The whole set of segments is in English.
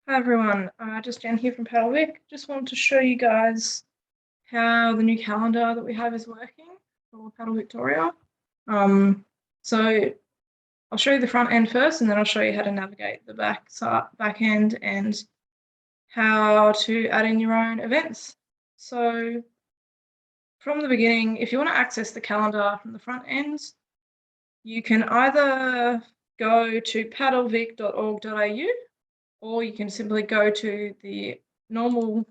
Hi everyone, just Jen here from Paddlewick. Just wanted to show you guys how the new calendar that we have is working for Paddle Victoria. So I'll show you the front end first, and then I'll show you how to navigate the back end and how to add in your own events. So from the beginning, if you want to access the calendar from the front end, you can either go to paddlevic.org.au, or you can simply go to the normal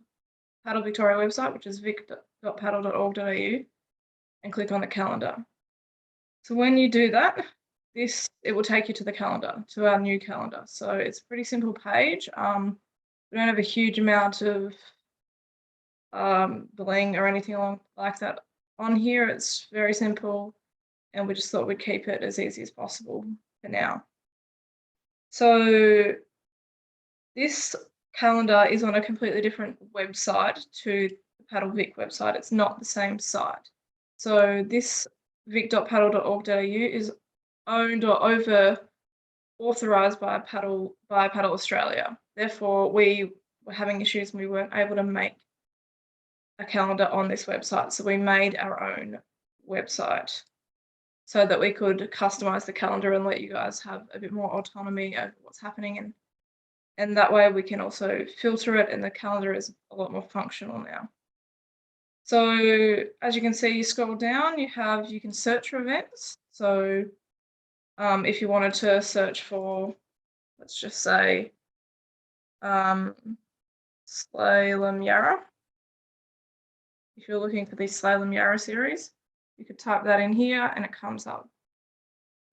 Paddle Victoria website, which is vic.paddle.org.au, and click on the calendar. So when you do that, it will take you to the calendar, to our new calendar. So it's a pretty simple page. We don't have a huge amount of bling or anything like that on here. It's very simple, and we just thought we'd keep it as easy as possible for now. So this calendar is on a completely different website to the Paddle Vic website. It's not the same site. So this vic.paddle.org.au is owned or over authorised by Paddle Australia. Therefore, we were having issues and we weren't able to make a calendar on this website. So we made our own website so that we could customise the calendar and let you guys have a bit more autonomy over what's happening, and that way we can also filter it, and the calendar is a lot more functional now. So as you can see, you scroll down, you can search for events. So if you wanted to search for, let's just say, Slalom Yarra. If you're looking for the Slalom Yarra series, you could type that in here and it comes up.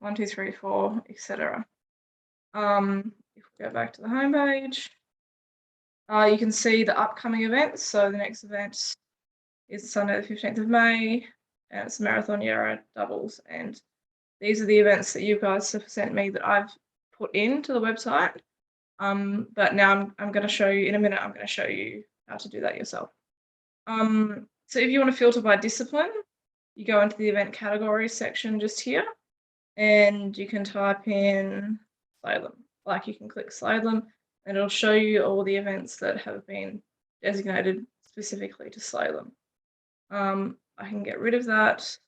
1, 2, 3, 4, etc. If we go back to the homepage, you can see the upcoming events. So the next event is Sunday the 15th of May, and it's Marathon Yarra doubles. And these are the events that you guys have sent me that I've put into the website. But now I'm going to show you, in a minute, I'm going to show you how to do that yourself. So if you want to filter by discipline, you go into the event categories section just here, and you can type in slalom. Like, you can click slalom, and it'll show you all the events that have been designated specifically to slalom. I can get rid of that.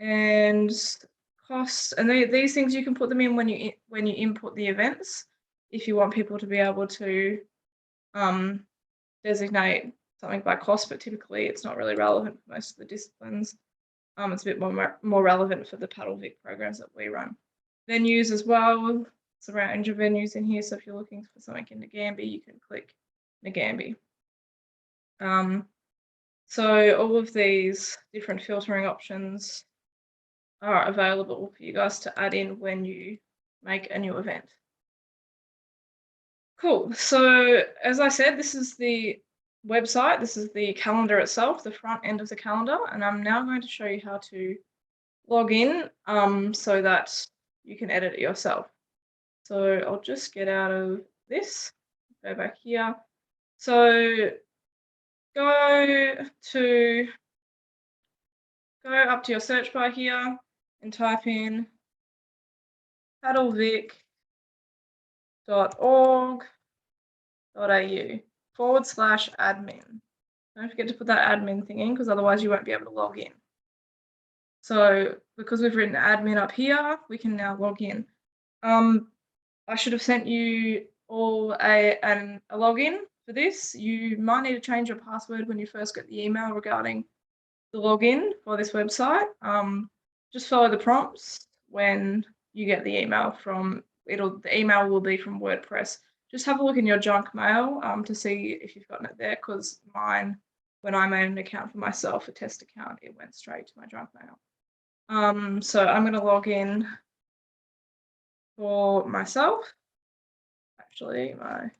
And costs, and these things you can put them in when you input the events, if you want people to be able to designate something by cost, but typically it's not really relevant for most of the disciplines. It's a bit more relevant for the Paddle Vic programs that we run. Venues as well, it's a range of venues in here, so if you're looking for something in Nagambie, you can click Nagambie. So all of these different filtering options are available for you guys to add in when you make a new event. Cool. So as I said, this is the website. This is the calendar itself, the front end of the calendar. And I'm now going to show you how to log in so that you can edit it yourself. So I'll just get out of this, go back here. So go up to your search bar here and type in paddlevic.org.au/admin. Don't forget to put that admin thing in, because otherwise you won't be able to log in. So because we've written admin up here, we can now log in. I should have sent you all a login for this. You might need to change your password when you first get the email regarding the login for this website. Just follow the prompts when you get the email from the email will be from WordPress. Just have a look in your junk mail to see if you've gotten it there, because mine, when I made an account for myself, a test account, it went straight to my junk mail. So I'm going to log in for myself. Actually, my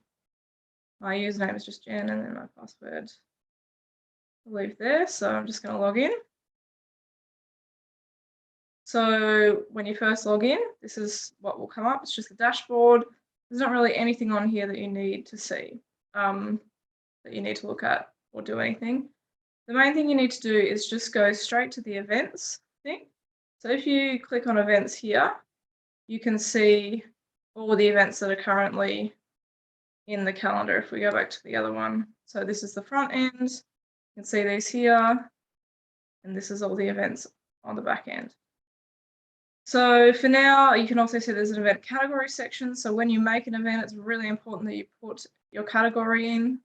username is just Jen, and then my password I'll leave there. So I'm just going to log in. So when you first log in, this is what will come up. It's just the dashboard. There's not really anything on here that you need to see, that you need to look at or do anything. The main thing you need to do is just go straight to the events thing. So if you click on events here, you can see all the events that are currently in the calendar if we go back to the other one. So this is the front end. You can see these here. And this is all the events on the back end. So for now, you can also see there's an event category section. So when you make an event, it's really important that you put your category in.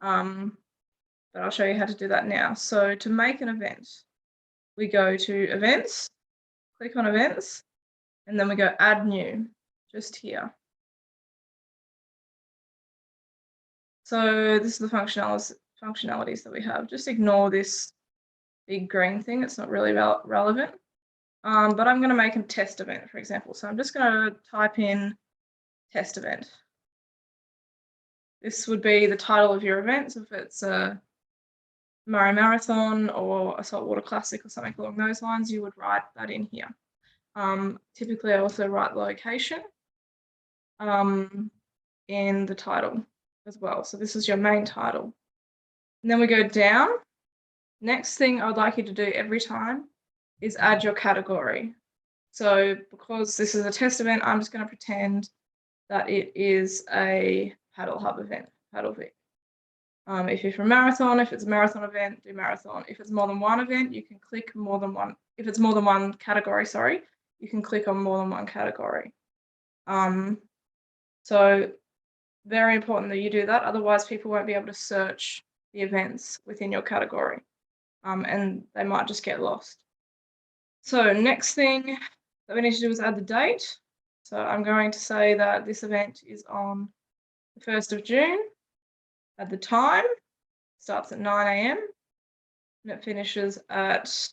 But I'll show you how to do that now. So to make an event, we go to events, click on events, and then we go add new, just here. So this is the functionalities that we have. Just ignore this big green thing. It's not really relevant. But I'm going to make a test event, for example. So I'm just going to type in test event. This would be the title of your event. So if it's a Murray Marathon or a Saltwater Classic or something along those lines, you would write that in here. Typically, I also write the location in the title as well. So this is your main title. And then we go down. Next thing I'd like you to do every time is add your category. So because this is a test event, I'm just going to pretend that it is a Paddle Hub event, Paddle Vic. If you're from marathon, if it's a marathon event, do marathon. If it's more than one event, you can click more than one. If it's more than one category, sorry, you can click on more than one category. So very important that you do that. Otherwise, people won't be able to search the events within your category, and they might just get lost. So next thing that we need to do is add the date. So I'm going to say that this event is on the 1st of June. At the time, starts at 9 a.m. and it finishes at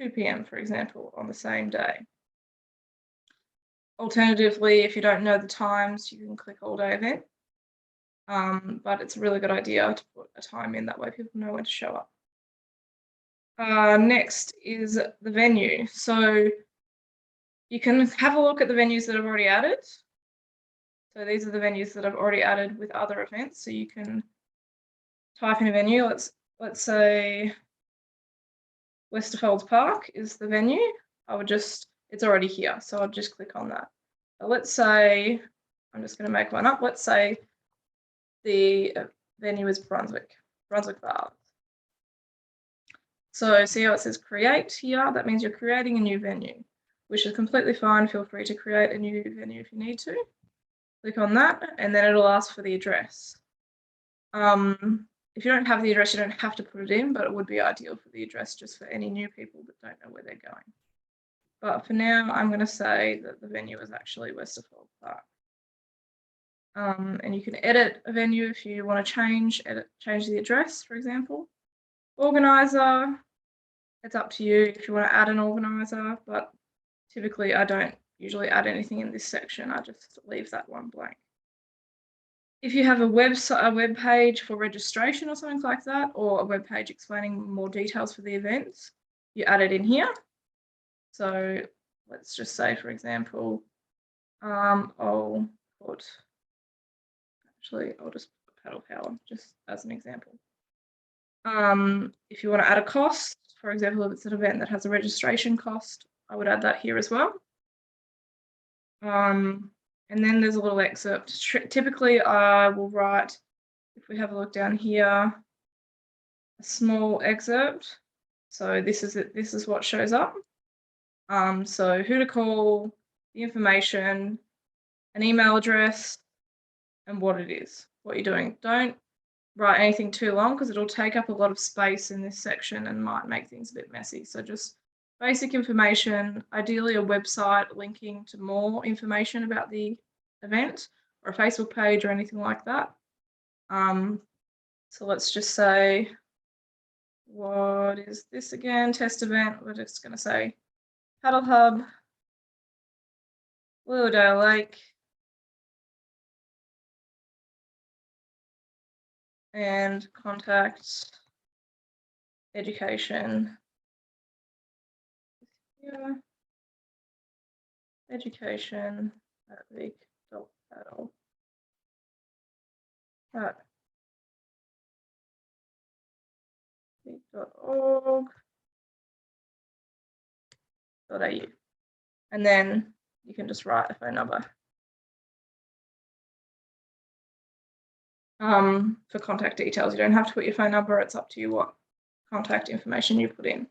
2 p.m., for example, on the same day. Alternatively, if you don't know the times, you can click all day event. But it's a really good idea to put a time in, that way people know when to show up. Next is the venue. So you can have a look at the venues that I've already added. So these are the venues that I've already added with other events. So you can type in a venue. Let's say Westerfolds Park is the venue. It's already here, so I'll just click on that. But let's say, I'm just going to make one up. Let's say the venue is Brunswick Baths. So see how it says create here? That means you're creating a new venue, which is completely fine. Feel free to create a new venue if you need to. Click on that, and then it'll ask for the address. If you don't have the address, you don't have to put it in, but it would be ideal for the address just for any new people that don't know where they're going. But for now, I'm going to say that the venue is actually Westerfolds Park. And you can edit a venue if you want to change the address, for example. Organizer, it's up to you if you want to add an organizer, but typically I don't usually add anything in this section. I just leave that one blank. If you have a web page for registration or something like that, or a web page explaining more details for the events, you add it in here. So let's just say, for example, I'll just put Paddle Power just as an example. If you want to add a cost, for example, if it's an event that has a registration cost, I would add that here as well. And then there's a little excerpt. Typically, I will write, if we have a look down here, a small excerpt. So this is what shows up. So who to call, the information, an email address, and what it is, what you're doing. Don't write anything too long because it'll take up a lot of space in this section and might make things a bit messy. So just basic information, ideally a website linking to more information about the event, or a Facebook page or anything like that. So let's just say, what is this again? Test event. We're just going to say Paddle Hub, Willowdale Lake, and contact education. Yeah. Education at vic.paddle. At vic.org.au. And then you can just write a phone number. for contact details. You don't have to put your phone number. It's up to you what contact information you put in.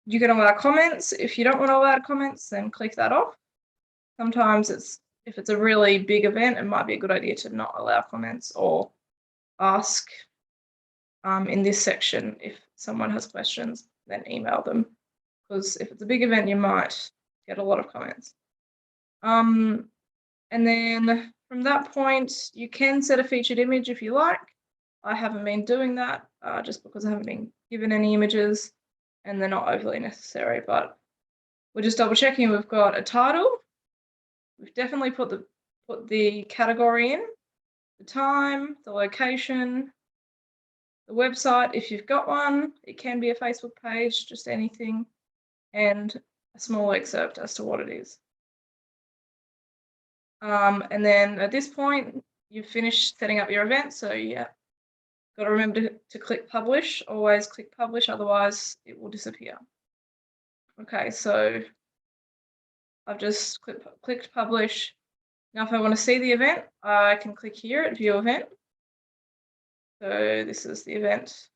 You can allow comments. If you don't want to allow comments, then click that off. Sometimes if it's a really big event, it might be a good idea to not allow comments or ask in this section if someone has questions, then email them. Because if it's a big event, you might get a lot of comments. And then from that point, you can set a featured image if you like. I haven't been doing that just because I haven't been given any images and they're not overly necessary, but we're just double checking. We've got a title. We've definitely put the category in, the time, the location, the website, if you've got one. It can be a Facebook page, just anything, and a small excerpt as to what it is. And then at this point, you've finished setting up your event. So yeah, got to remember to click publish. Always click publish, otherwise it will disappear. Okay, so I've just clicked publish. Now, if I want to see the event, I can click here at view event. So this is the event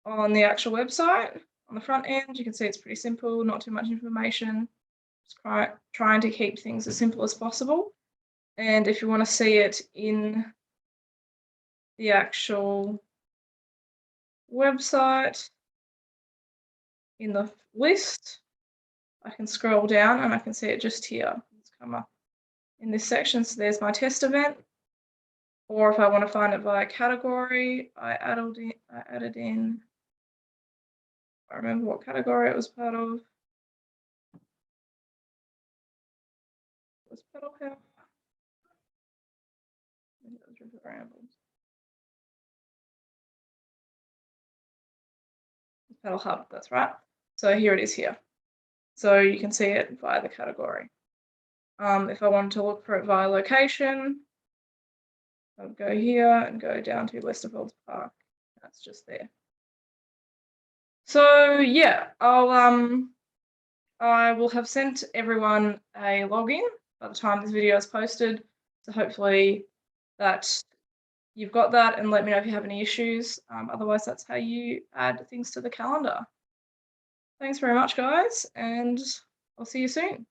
on the actual website. On the front end, you can see it's pretty simple, not too much information. Just trying to keep things as simple as possible. And if you want to see it in the actual website, in the list, I can scroll down and I can see it just here. It's come up in this section. So there's my test event. Or if I want to find it via category, I added in, I remember what category it was part of. It was pedal power. I think it was River Rambles. Pedal Hub, that's right. So here it is here. So you can see it via the category. If I wanted to look for it via location, I would go here and go down to Westerfelds Park. That's just there. So yeah, I will have sent everyone a login by the time this video is posted. So hopefully that you've got that, and let me know if you have any issues. Otherwise, that's how you add things to the calendar. Thanks very much, guys, and I'll see you soon.